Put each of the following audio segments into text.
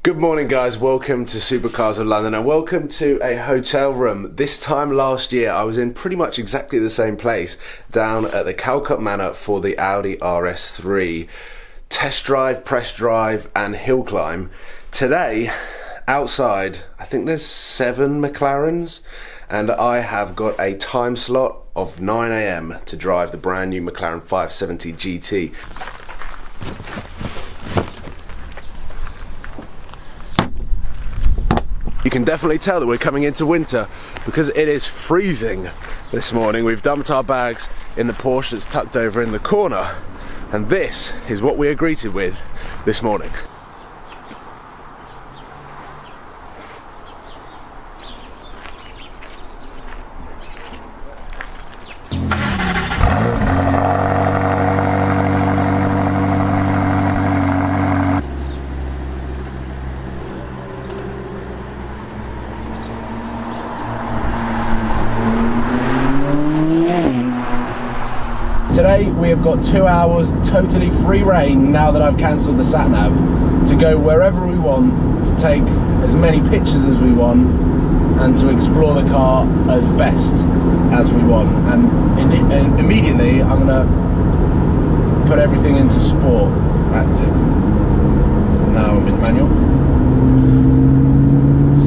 Good morning guys, welcome to Supercars of London and welcome to a hotel room. This time last year I was in pretty much exactly the same place down at the Calcutta Manor for the Audi RS3 test drive, press drive and hill climb. Today outside I think there's 7 Mclarens and I have got a time slot of 9 AM to drive the brand new Mclaren 570Gt. You can definitely tell that we're coming into winter because it is freezing this morning. We've dumped our bags in the Porsche that's tucked over in the corner, and this is what we are greeted with this morning. Today we have got 2 hours totally free reign, now that I've cancelled the sat-nav, to go wherever we want, to take as many pictures as we want and to explore the car as best as we want. And immediately I'm going to put everything into sport active. Now I'm in manual.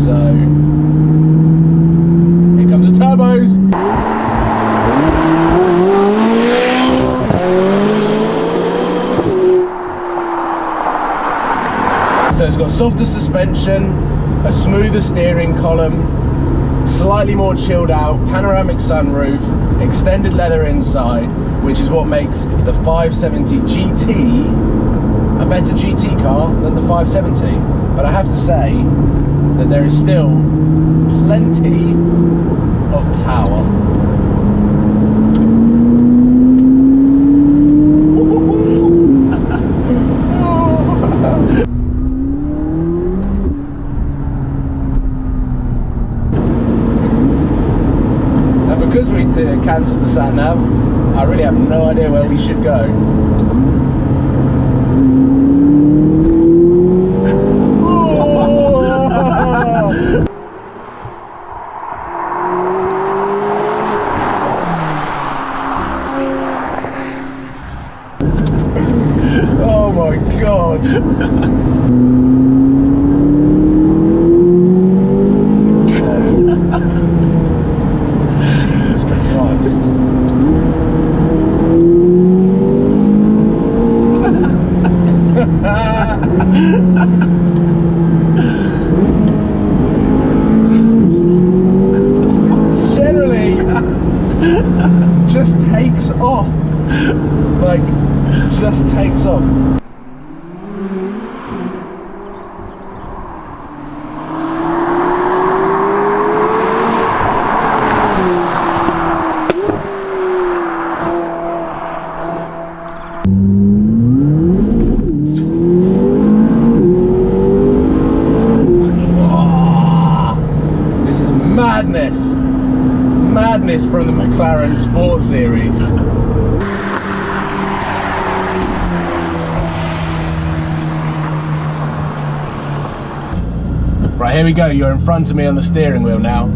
So here comes the turbos. So it's got softer suspension, a smoother steering column, slightly more chilled out, panoramic sunroof, extended leather inside, which is what makes the 570GT a better GT car than the 570. But I have to say that there is still plenty of power. Because we cancelled the sat-nav, I really have no idea where we should go. Oh my god! Generally just takes off, like just takes off. Madness from the Mclaren Sport Series. Right, here we go. You're in front of me on the steering wheel now.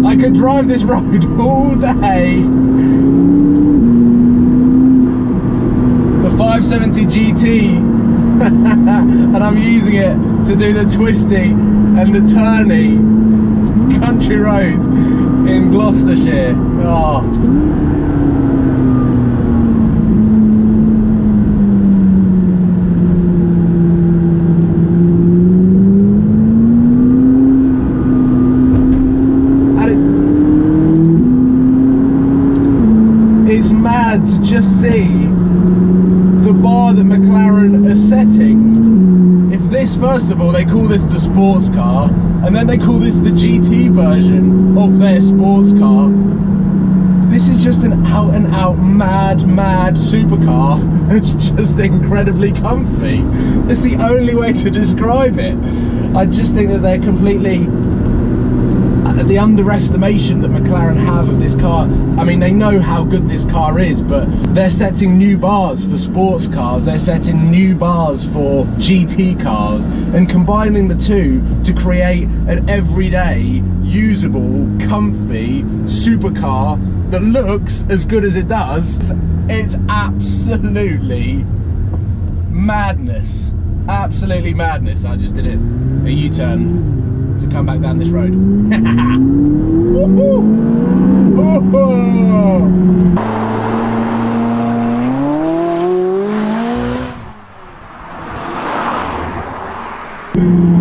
I could drive this road all day. The 570GT and I'm using it to do the twisty and the turny country roads in Gloucestershire. Oh. It's mad to just see the bar that McLaren are setting. If this, first of all, they call this the sports car, and then they call this the GT version of their sports car, this is just an out and out mad supercar. It's just incredibly comfy. It's the only way to describe it. I just think that they're completely, the underestimation that McLaren have of this car. I mean, they know how good this car is, but they're setting new bars for sports cars, they're setting new bars for GT cars, and combining the two to create an everyday, usable, comfy supercar that looks as good as it does. It's absolutely madness. Absolutely madness. I just did a U-turn to come back down this road.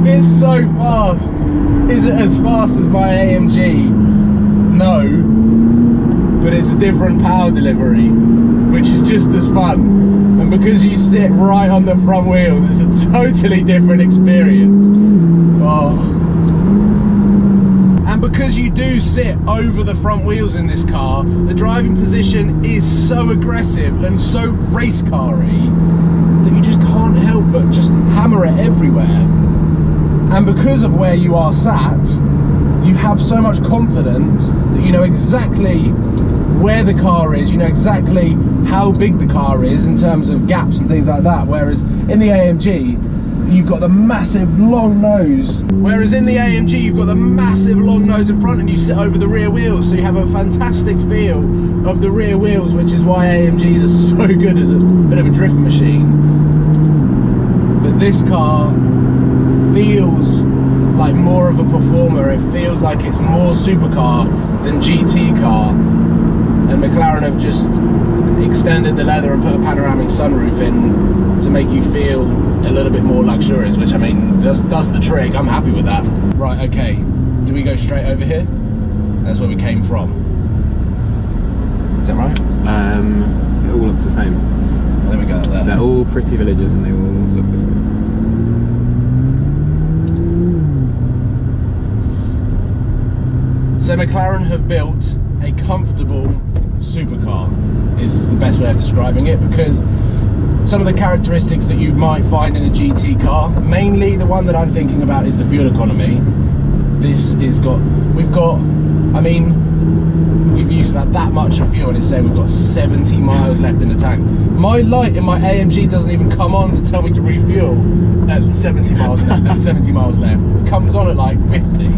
It's so fast. Is it as fast as my AMG? No, but it's a different power delivery, which is just as fun. And because you sit right on the front wheels, it's a totally different experience. Oh. And because you do sit over the front wheels in this car, the driving position is so aggressive and so race car-y that you just can't help but just hammer it everywhere. And because of where you are sat, you have so much confidence that you know exactly where the car is, you know exactly how big the car is in terms of gaps and things like that. Whereas in the AMG, you've got the massive long nose. Whereas in the AMG, you've got the massive long nose in front and you sit over the rear wheels, so you have a fantastic feel of the rear wheels, which is why AMGs are so good as a bit of a drift machine. But this car feels like more of a performer. It feels like it's more supercar than GT car. And McLaren have just extended the leather and put a panoramic sunroof in to make you feel a little bit more luxurious, which I mean does the trick. I'm happy with that. Right, okay, do we go straight over here? That's where we came from. Is that right? It all looks the same. There we go. There. They're all pretty villages and they all look the same. So McLaren have built a comfortable supercar, is the best way of describing it, because some of the characteristics that you might find in a GT car, mainly the one that I'm thinking about is the fuel economy. This is we've used about that much of fuel and it's saying we've got 70 miles left in the tank. My light in my AMG doesn't even come on to tell me to refuel at 70 miles left. It comes on at like 50.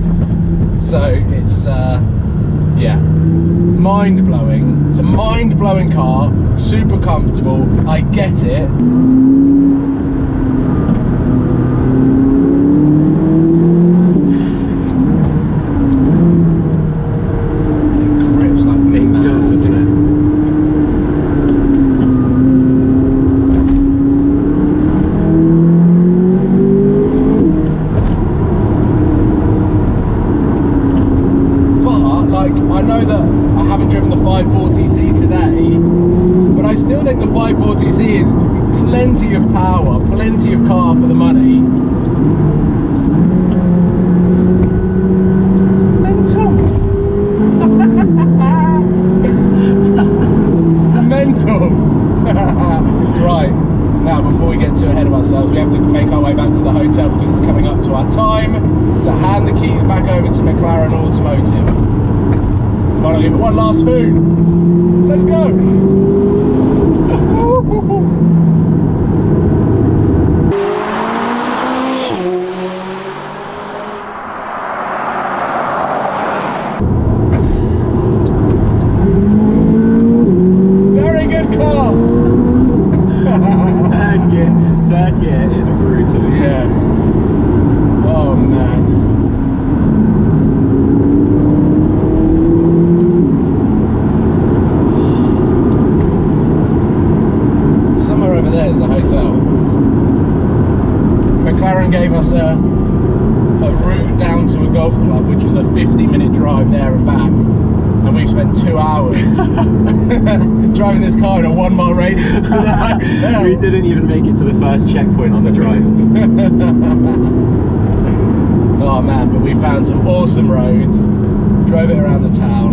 So it's yeah, mind-blowing. It's a mind-blowing car, super comfortable, I get it. It grips like me, man. It does, doesn't it? I know that I haven't driven the 540C today, but I still think the 540C is plenty of power, plenty of car for the money. It's mental. Mental. Right, now before we get too ahead of ourselves, we have to make our way back to the hotel because it's coming up to our time to hand the keys back over to McLaren Automotive. Why not give it one last spoon? Let's go! Very good car! Third gear is brutal. Yeah. us a route down to a golf club, which was a 50-minute drive there and back, and we spent 2 hours driving this car in a 1 mile radius to the hotel. We didn't even make it to the first checkpoint on the drive. Oh man, but we found some awesome roads, drove it around the town.